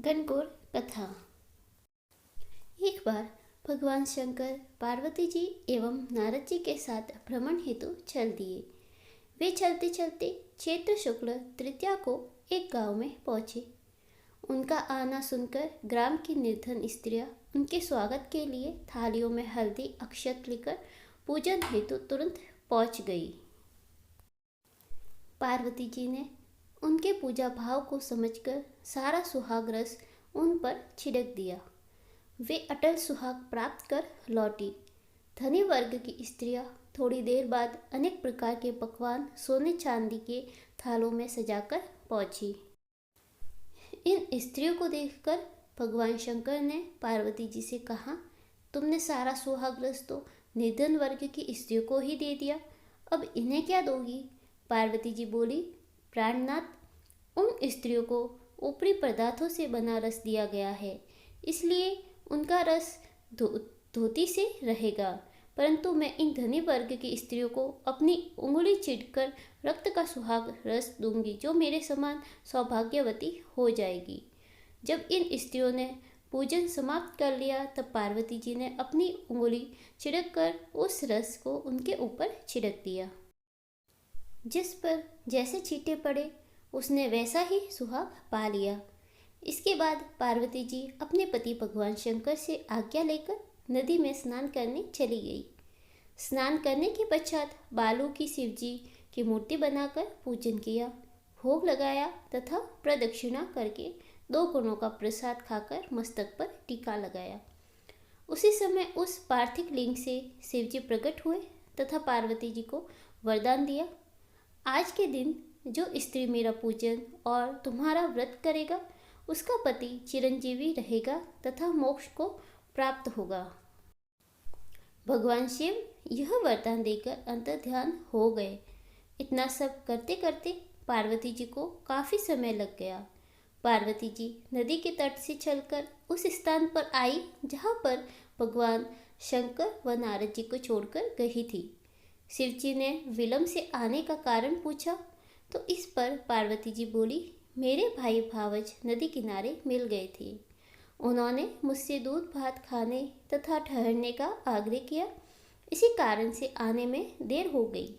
गणगौर कथा। एक बार भगवान शंकर पार्वती जी एवं नारद जी के साथ भ्रमण हेतु चल दिए। वे चलते चलते चैत्र शुक्ल तृतीया को एक गांव में पहुंचे। उनका आना सुनकर ग्राम की निर्धन स्त्रियां उनके स्वागत के लिए थालियों में हल्दी अक्षत लेकर पूजन हेतु तुरंत पहुंच गई। पार्वती जी ने उनके पूजा भाव को समझकर सारा सुहाग रस उन पर छिड़क दिया। वे अटल सुहाग प्राप्त कर लौटी। धनी वर्ग की स्त्रियां थोड़ी देर बाद अनेक प्रकार के पकवान सोने चांदी के थालों में सजाकर पहुंची। इन स्त्रियों को देखकर भगवान शंकर ने पार्वती जी से कहा, तुमने सारा सुहाग रस तो निर्धन वर्ग की स्त्रियों को ही दे दिया, अब इन्हें क्या दोगी? पार्वती जी बोली, प्राणनाथ, उन स्त्रियों को ऊपरी पदार्थों से बना रस दिया गया है, इसलिए उनका रस धोती से रहेगा, परंतु मैं इन धनी वर्ग की स्त्रियों को अपनी उंगली चीरकर रक्त का सुहाग रस दूंगी, जो मेरे समान सौभाग्यवती हो जाएगी। जब इन स्त्रियों ने पूजन समाप्त कर लिया, तब पार्वती जी ने अपनी उंगली छिड़क कर उस रस को उनके ऊपर छिड़क दिया। जिस पर जैसे छींटे पड़े उसने वैसा ही सुहाग पा लिया। इसके बाद पार्वती जी अपने पति भगवान शंकर से आज्ञा लेकर नदी में स्नान करने चली गई। स्नान करने के पश्चात बालू की शिव जी की मूर्ति बनाकर पूजन किया, भोग लगाया तथा प्रदक्षिणा करके 2 गुणों का प्रसाद खाकर मस्तक पर टीका लगाया। उसी समय उस पार्थिव लिंग से शिव जी प्रकट हुए तथा पार्वती जी को वरदान दिया, आज के दिन जो स्त्री मेरा पूजन और तुम्हारा व्रत करेगा, उसका पति चिरंजीवी रहेगा तथा मोक्ष को प्राप्त होगा। भगवान शिव यह वरदान देकर अंतर्ध्यान हो गए। इतना सब करते करते पार्वती जी को काफ़ी समय लग गया। पार्वती जी नदी के तट से चलकर उस स्थान पर आई जहाँ पर भगवान शंकर व नारद जी को छोड़कर गई थी। शिव जी ने विलंब से आने का कारण पूछा तो इस पर पार्वती जी बोली, मेरे भाई भावज नदी किनारे मिल गए थे। उन्होंने मुझसे दूध भात खाने तथा ठहरने का आग्रह किया, इसी कारण से आने में देर हो गई।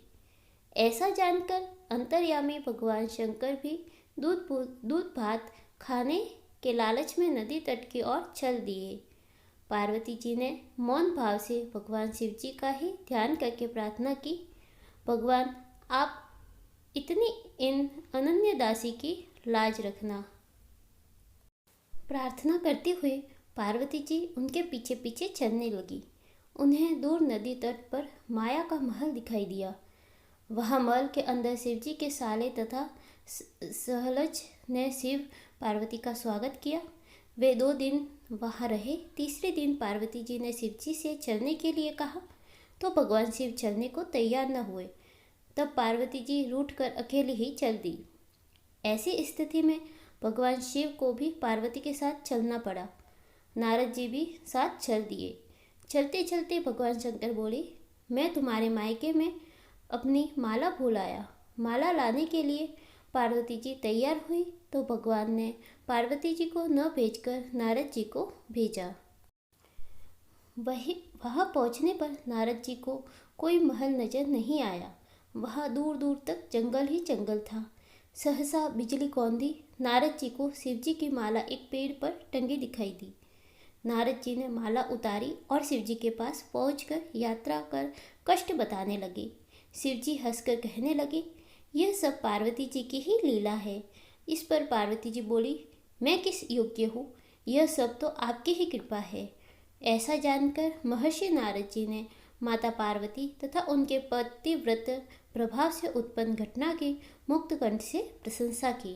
ऐसा जानकर अंतर्यामी भगवान शंकर भी दूध भात खाने के लालच में नदी तट की ओर चल दिए। पार्वती जी ने मौन भाव से भगवान शिव जी का ही ध्यान करके प्रार्थना की, भगवान आप इतनी इन अनन्य दासी की लाज रखना। प्रार्थना करते हुए पार्वती जी उनके पीछे पीछे चलने लगी। उन्हें दूर नदी तट पर माया का महल दिखाई दिया। वहाँ महल के अंदर शिव जी के साले तथा सहलज ने शिव पार्वती का स्वागत किया। वे 2 दिन वहाँ रहे। तीसरे दिन पार्वती जी ने शिव जी से चलने के लिए कहा तो भगवान शिव चलने को तैयार न हुए। तब पार्वती जी रूठ कर अकेली ही चल दी। ऐसी स्थिति में भगवान शिव को भी पार्वती के साथ चलना पड़ा। नारद जी भी साथ चल दिए। चलते चलते भगवान शंकर बोले, मैं तुम्हारे मायके में अपनी माला भूल आया। माला लाने के लिए पार्वती जी तैयार हुई तो भगवान ने पार्वती जी को न भेजकर नारद जी को भेजा। वहाँ पहुँचने पर नारद जी को कोई महल नजर नहीं आया। वहाँ दूर दूर तक जंगल ही जंगल था। सहसा बिजली कौंधी। नारद जी को शिव जी की माला एक पेड़ पर टंगी दिखाई दी। नारद जी ने माला उतारी और शिव जी के पास पहुंचकर यात्रा कर कष्ट बताने लगे। शिव जी हंसकर कहने लगे, यह सब पार्वती जी की ही लीला है। इस पर पार्वती जी बोली, मैं किस योग्य हूँ, यह सब तो आपकी ही कृपा है। ऐसा जानकर महर्षि नारद जी ने माता पार्वती तथा उनके पतिव्रत प्रभाव से उत्पन्न घटना की मुक्त कंठ से प्रशंसा की।